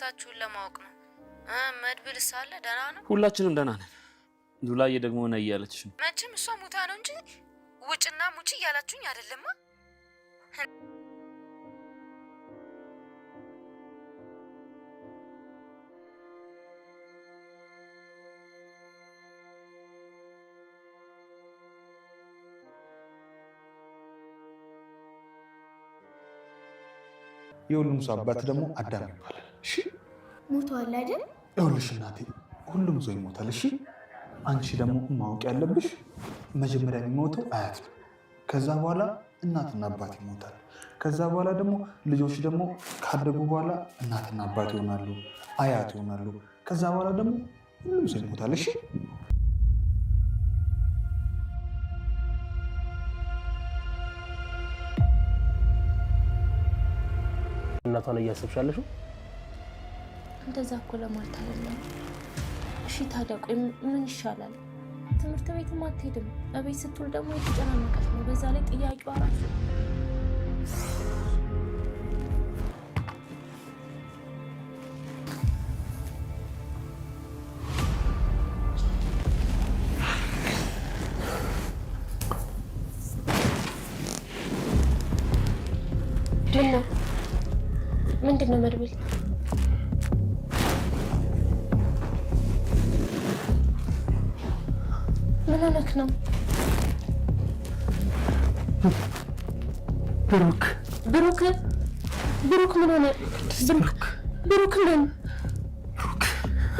ደህንነታችሁን ለማወቅ ነው። መድብል ሳለ ደህና ነው? ሁላችንም ደህና ነን። ዱላዬ ደግሞ ነው እያለችሽ ነው። መቼም እሷ ሙታ ነው እንጂ ውጭና ሙቺ እያላችሁኝ አይደለማ? የሁሉም ሰው አባት ደግሞ አዳም ይባላል። እሺ ሞቷል አይደል? ይኸውልሽ እናቴ፣ ሁሉም ሰው ይሞታል። እሺ አንቺ ደግሞ ማወቅ ያለብሽ መጀመሪያ የሚሞተው አያት ነው። ከዛ በኋላ እናትና አባት ይሞታል። ከዛ በኋላ ደግሞ ልጆች ደግሞ ካደጉ በኋላ እናትና አባት ይሆናሉ፣ አያት ይሆናሉ። ከዛ በኋላ ደግሞ ሁሉም ሰው ይሞታል። እሺ እናቷን እያሰብሻለሽ? እንደዛ እኮ ለማለት አይደለም። እሺ ታዲያ ቆይ ምን ይሻላል? ትምህርት ቤትም አትሄድም። እቤት ስትውል ደግሞ የተጨናነቀች ነው። በዛ ላይ ጥያቄው አራሱ ምንድን ነው መድብል? ምን ሆነክ ነው? ብሩክ ብሩክ ብሩክ ምን ሆነ? ብሩክ ምን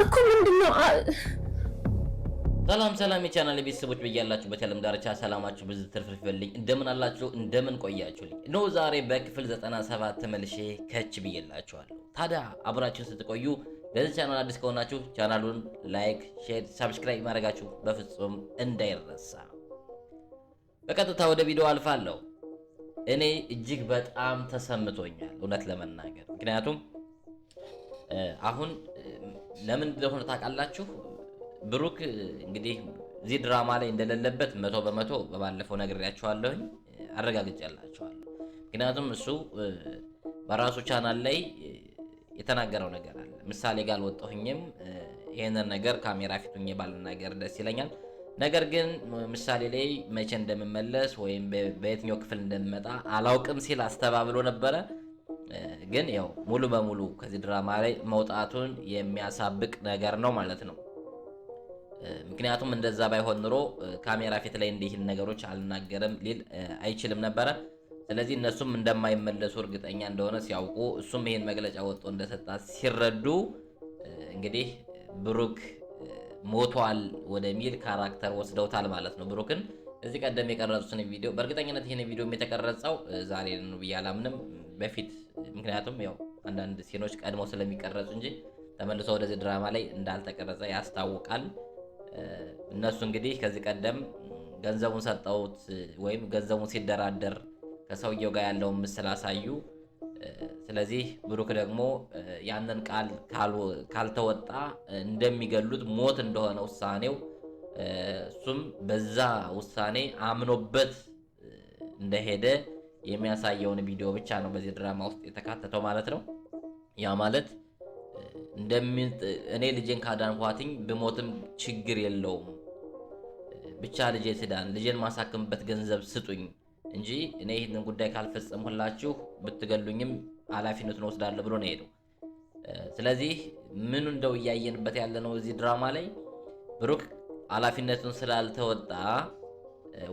እኮ ምንድን ነው? ሰላም የቻናል ቤተሰቦች በያላችሁበት የዓለም ዳርቻ ሰላማችሁ ብዙ ትርፍርፍ ይበልኝ። እንደምን አላችሁ? እንደምን ቆያችሁልኝ? ነው ዛሬ በክፍል 97 ተመልሼ ከች ብዬላችኋለሁ። ታዲያ አብራችሁን ስትቆዩ ለዚህ ቻናል አዲስ ከሆናችሁ ቻናሉን ላይክ፣ ሼር፣ ሰብስክራይብ ማድረጋችሁ በፍጹም እንዳይረሳ። በቀጥታ ወደ ቪዲዮ አልፋለሁ። እኔ እጅግ በጣም ተሰምቶኛል እውነት ለመናገር ምክንያቱም አሁን ለምን እንደሆነ ታውቃላችሁ? ብሩክ እንግዲህ እዚህ ድራማ ላይ እንደሌለበት 100% በባለፈው ነግሬያችኋለሁኝ፣ አረጋግጬላችኋለሁ። ምክንያቱም እሱ በራሱ ቻናል ላይ የተናገረው ነገር አለ። ምሳሌ ጋር አልወጣሁኝም፣ ይሄንን ነገር ካሜራ ፊት ሆኜ ባልናገር ደስ ይለኛል። ነገር ግን ምሳሌ ላይ መቼ እንደምመለስ ወይም በየትኛው ክፍል እንደምመጣ አላውቅም ሲል አስተባብሎ ነበረ። ግን ያው ሙሉ በሙሉ ከዚህ ድራማ ላይ መውጣቱን የሚያሳብቅ ነገር ነው ማለት ነው። ምክንያቱም እንደዛ ባይሆን ኑሮ ካሜራ ፊት ላይ እንዲህን ነገሮች አልናገርም ሊል አይችልም ነበረ። ስለዚህ እነሱም እንደማይመለሱ እርግጠኛ እንደሆነ ሲያውቁ እሱም ይሄን መግለጫ ወጥቶ እንደሰጣ ሲረዱ እንግዲህ ብሩክ ሞቷል ወደሚል ካራክተር ወስደውታል ማለት ነው። ብሩክን እዚህ ቀደም የቀረጹትን ቪዲዮ በእርግጠኝነት ይሄን ቪዲዮ የተቀረጸው ዛሬ ነው ብዬ አላምንም፣ በፊት ምክንያቱም ያው አንዳንድ ሲኖች ቀድሞ ስለሚቀረጹ እንጂ ተመልሶ ወደዚህ ድራማ ላይ እንዳልተቀረጸ ያስታውቃል። እነሱ እንግዲህ ከዚህ ቀደም ገንዘቡን ሰጠውት ወይም ገንዘቡን ሲደራደር ከሰውየው ጋር ያለውን ምስል አሳዩ። ስለዚህ ብሩክ ደግሞ ያንን ቃል ካልተወጣ እንደሚገሉት ሞት እንደሆነ ውሳኔው፣ እሱም በዛ ውሳኔ አምኖበት እንደሄደ የሚያሳየውን ቪዲዮ ብቻ ነው በዚህ ድራማ ውስጥ የተካተተው ማለት ነው። ያ ማለት እኔ ልጄን ካዳንኳትኝ ብሞትም ችግር የለውም፣ ብቻ ልጄ ትዳን፣ ልጄን ማሳከምበት ገንዘብ ስጡኝ እንጂ እኔ ይህንን ጉዳይ ካልፈጸምኩላችሁ ብትገሉኝም ኃላፊነቱን ወስዳለሁ ብሎ ነው ሄደው። ስለዚህ ምን እንደው እያየንበት ያለ ነው እዚህ ድራማ ላይ ብሩክ ኃላፊነቱን ስላልተወጣ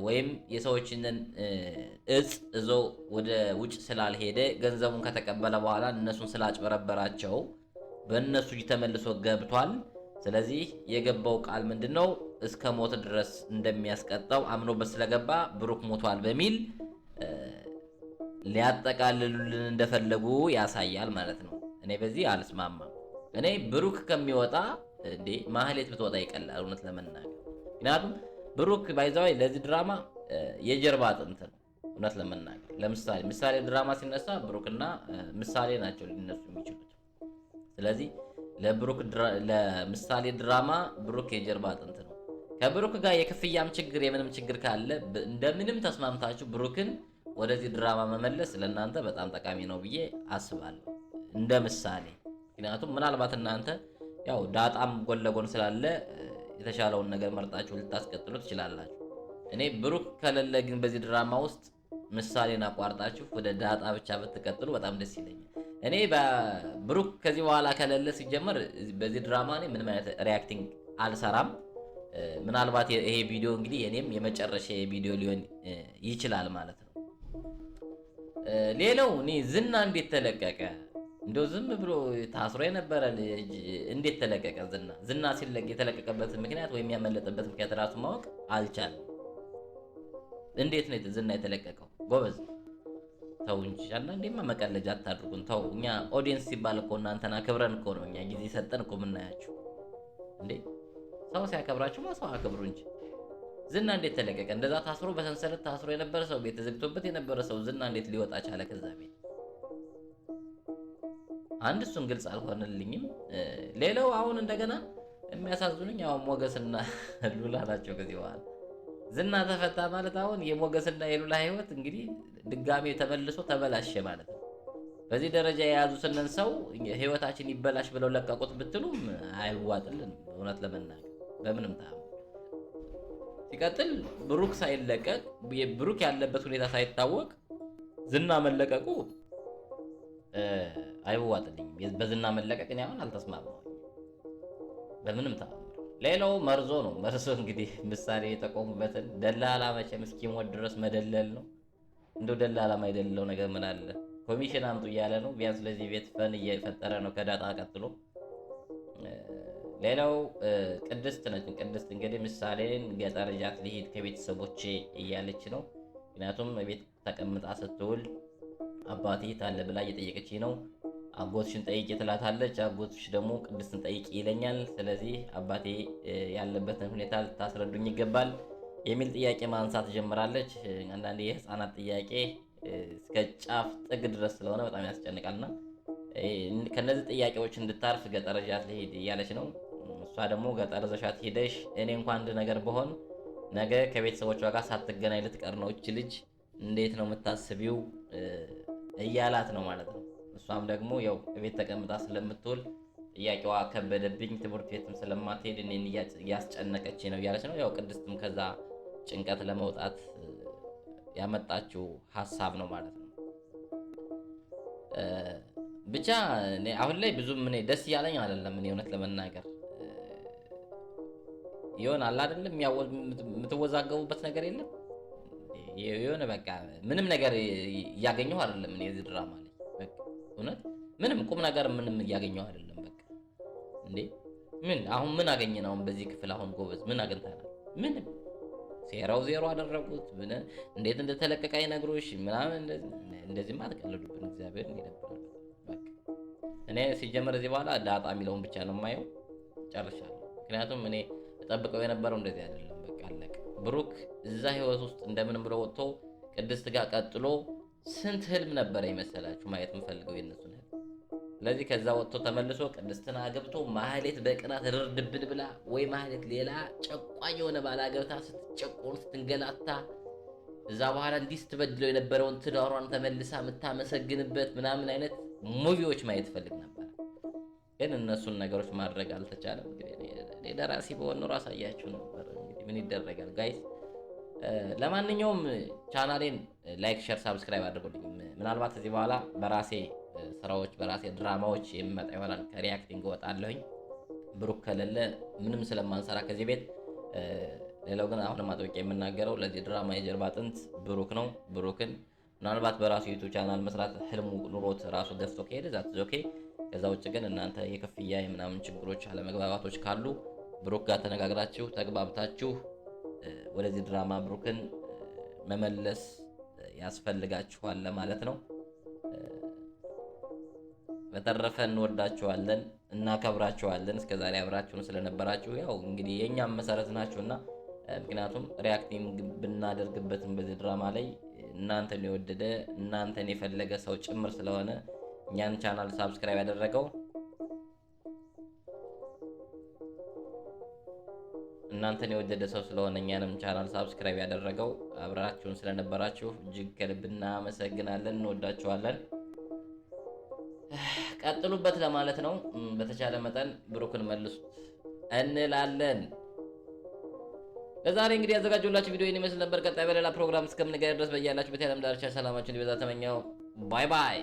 ወይም የሰዎችን እጽ እዞ ወደ ውጭ ስላልሄደ ገንዘቡን ከተቀበለ በኋላ እነሱን ስላጭበረበራቸው በእነሱ እጅ ተመልሶ ገብቷል። ስለዚህ የገባው ቃል ምንድነው? እስከ ሞት ድረስ እንደሚያስቀጣው አምኖበት ስለገባ ብሩክ ሞቷል በሚል ሊያጠቃልሉልን እንደፈለጉ ያሳያል ማለት ነው። እኔ በዚህ አልስማማም። እኔ ብሩክ ከሚወጣ እንዴ ማህሌት ብትወጣ ይቀላል እውነት ለመናገር። ምክንያቱም ብሩክ ባይዛው ለዚህ ድራማ የጀርባ አጥንት ነው እውነት ለመናገር። ምሳሌ ድራማ ሲነሳ ብሩክና ምሳሌ ናቸው ሊነሱ የሚችሉት። ስለዚህ ለምሳሌ ድራማ ብሩክ የጀርባ አጥንት ነው። ከብሩክ ጋር የክፍያም ችግር የምንም ችግር ካለ እንደምንም ተስማምታችሁ ብሩክን ወደዚህ ድራማ መመለስ ለእናንተ በጣም ጠቃሚ ነው ብዬ አስባለሁ እንደ ምሳሌ። ምክንያቱም ምናልባት እናንተ ያው ዳጣም ጎን ለጎን ስላለ የተሻለውን ነገር መርጣችሁ ልታስቀጥሉ ትችላላችሁ። እኔ ብሩክ ከሌለ ግን በዚህ ድራማ ውስጥ ምሳሌን አቋርጣችሁ ወደ ዳጣ ብቻ ብትቀጥሉ በጣም ደስ ይለኛል። እኔ በብሩክ ከዚህ በኋላ ከሌለ ሲጀመር በዚህ ድራማ እኔ ምንም አይነት ሪያክቲንግ አልሰራም። ምናልባት ይሄ ቪዲዮ እንግዲህ እኔም የመጨረሻ ቪዲዮ ሊሆን ይችላል ማለት ነው። ሌላው እኔ ዝና እንዴት ተለቀቀ? እንደው ዝም ብሎ ታስሮ የነበረ ልጅ እንዴት ተለቀቀ? ዝና ሲለቅ የተለቀቀበት ምክንያት ወይም ያመለጠበት ምክንያት ራሱ ማወቅ አልቻለም። እንዴት ነው ዝና የተለቀቀው? ጎበዝ ተው እንጂ አንዳንዴማ መቀለጃ አታድርጉን። ተው እኛ ኦዲየንስ ሲባል እኮ እናንተና ክብረን እኮ ነው እኛ ጊዜ ሰጠን እኮ የምናያችሁ እንዴ። ሰው ሲያከብራችሁ ሰው አክብሩ እንጂ። ዝና እንዴት ተለቀቀ? እንደዛ ታስሮ በሰንሰለት ታስሮ የነበረ ሰው፣ ቤት ተዘግቶበት የነበረ ሰው ዝና እንዴት ሊወጣ ቻለ ከዛ ቤት? አንድ እሱን ግልጽ አልሆነልኝም። ሌላው አሁን እንደገና የሚያሳዝኑኝ ያው ሞገስና ሉላ ናቸው። ከዚህ በኋላ ዝና ተፈታ ማለት አሁን የሞገስና የሉላ ህይወት እንግዲህ ድጋሜ ተመልሶ ተበላሸ ማለት ነው። በዚህ ደረጃ የያዙትን ሰው ህይወታችን ይበላሽ ብለው ለቀቁት ብትሉም አይዋጥልን እውነት ለመናገር በምንም ታም። ሲቀጥል ብሩክ ሳይለቀቅ ብሩክ ያለበት ሁኔታ ሳይታወቅ ዝና መለቀቁ አይዋጥልኝም። በዝና መለቀቅ እኔ አሁን አልተስማማሁም በምንም ታም። ሌላው መርዞ ነው። መርዞ እንግዲህ ምሳሌ የተቆሙበትን ደላላ መቼም እስኪሞት ድረስ መደለል ነው። እንደው ደላላ ማይደልለው ነገር ምን አለ? ኮሚሽን አምጡ እያለ ነው። ቢያንስ ለዚህ ቤት ፈን እየፈጠረ ነው ከዳጣ ቀጥሎ። ሌላው ቅድስት ነች። ቅድስት እንግዲህ ምሳሌን ገጠር ይዣት ልሂድ ከቤተሰቦቼ እያለች ነው። ምክንያቱም ቤት ተቀምጣ ስትውል አባቴ ታለ ብላ እየጠየቀች ነው። አጎትሽን ጠይቂ ትላታለች። አጎትሽ ደግሞ ቅድስትን ጠይቂ ይለኛል። ስለዚህ አባቴ ያለበትን ሁኔታ ልታስረዱኝ ይገባል የሚል ጥያቄ ማንሳት ጀምራለች። አንዳንዴ የህፃናት ጥያቄ እስከ ጫፍ ጥግ ድረስ ስለሆነ በጣም ያስጨንቃልና ከነዚህ ጥያቄዎች እንድታርፍ ገጠር ይዣት ልሂድ እያለች ነው። እሷ ደግሞ ገጠር ይዘሻት ሄደሽ እኔ እንኳን አንድ ነገር በሆን ነገ ከቤተሰቦቿ ጋር ሳትገናኝ ልትቀር ነው እች ልጅ እንዴት ነው የምታስቢው እያላት ነው ማለት ነው። እሷም ደግሞ ያው ቤት ተቀምጣ ስለምትውል ጥያቄዋ ከበደብኝ፣ ትምህርት ቤትም ስለማትሄድ እኔን እያስጨነቀች ነው እያለች ነው። ያው ቅድስትም ከዛ ጭንቀት ለመውጣት ያመጣችው ሀሳብ ነው ማለት ነው። ብቻ አሁን ላይ ብዙም እኔ ደስ እያለኝ አይደለም። እኔ እውነት ለመናገር ይሆናል አይደለም የምትወዛገቡበት ነገር የለም የሆነ በቃ ምንም ነገር እያገኘሁ አይደለም። እኔ እዚህ ድራማ ላይ በቃ እውነት ምንም ቁም ነገር ምንም እያገኘሁ አይደለም። በቃ እንዴ ምን አሁን ምን አገኘን? አሁን በዚህ ክፍል አሁን ጎበዝ ምን አገኝተናል? ምንም ሴራው ዜሮ አደረጉት። እንዴት እንደተለቀቀ አይነግሩሽ ምናምን እንደዚህ ማትቀልዱብን እግዚአብሔር ይደብራል። በቃ እኔ ሲጀመር እዚህ በኋላ ዳጣ የሚለውን ብቻ ነው የማየው። ጨርሻለሁ። ምክንያቱም እኔ ተጠብቀው የነበረው እንደዚህ አይደለም። በቃ አለቀ። ብሩክ እዛ ህይወት ውስጥ እንደምን ብሎ ወጥቶ ቅድስት ጋር ቀጥሎ ስንት ህልም ነበረ ይመሰላችሁ ማየት የምፈልገው የነሱን ህልም። ስለዚህ ከዛ ወጥቶ ተመልሶ ቅድስትን አገብቶ ማህሌት በቅናት ርርድብን ብላ ወይ ማህሌት ሌላ ጨቋኝ የሆነ ባላ ገብታ ስትጨቆን ስትንገላታ እዛ በኋላ እንዲህ ስትበድለው የነበረውን ትዳሯን ተመልሳ የምታመሰግንበት ምናምን አይነት ሙቪዎች ማየት ፈልግ ነበር። ግን እነሱን ነገሮች ማድረግ አልተቻለም። እኔ ደራሲ በሆነ ኖሮ አሳያችሁ ነበር። እንግዲህ ምን ይደረጋል ጋይስ። ለማንኛውም ቻናሌን ላይክ፣ ሼር፣ ሳብስክራይብ አድርጉልኝ። ምናልባት እዚህ በኋላ በራሴ ስራዎች በራሴ ድራማዎች የሚመጣ ይሆናል። ከሪያክቲንግ እወጣለሁኝ ብሩክ ከሌለ ምንም ስለማንሰራ ከዚህ ቤት። ሌላው ግን አሁንም አጥብቄ የምናገረው ለዚህ ድራማ የጀርባ አጥንት ብሩክ ነው። ብሩክን ምናልባት በራሱ ዩቱብ ቻናል መስራት ህልሙ ኑሮት ራሱ ገዝቶ ከሄደ ዛት ኦኬ። ከዛ ውጭ ግን እናንተ የክፍያ የምናምን ችግሮች አለመግባባቶች ካሉ ብሩክ ጋር ተነጋግራችሁ ተግባብታችሁ ወደዚህ ድራማ ብሩክን መመለስ ያስፈልጋችኋል ለማለት ነው። በተረፈ እንወዳችኋለን፣ እናከብራችኋለን። እስከዛሬ አብራችሁን ስለነበራችሁ ያው እንግዲህ የኛም መሰረት ናችሁና ምክንያቱም ሪያክቲንግ ብናደርግበትም በዚህ ድራማ ላይ እናንተን የወደደ እናንተን የፈለገ ሰው ጭምር ስለሆነ እኛን ቻናል ሳብስክራይብ ያደረገው እናንተን የወደደ ሰው ስለሆነ እኛንም ቻናል ሳብስክራይብ ያደረገው አብራችሁን ስለነበራችሁ እጅግ ከልብ እናመሰግናለን። እንወዳችኋለን። ቀጥሉበት ለማለት ነው። በተቻለ መጠን ብሩክን መልሱት እንላለን። ለዛሬ እንግዲህ ያዘጋጀሁላችሁ ቪዲዮ ይህን ይመስል ነበር። ቀጣይ በሌላ ፕሮግራም እስከምንገናኝ ድረስ በያላችሁበት የዓለም ዳርቻ ሰላማችሁን ይበዛ ተመኘው። ባይ ባይ።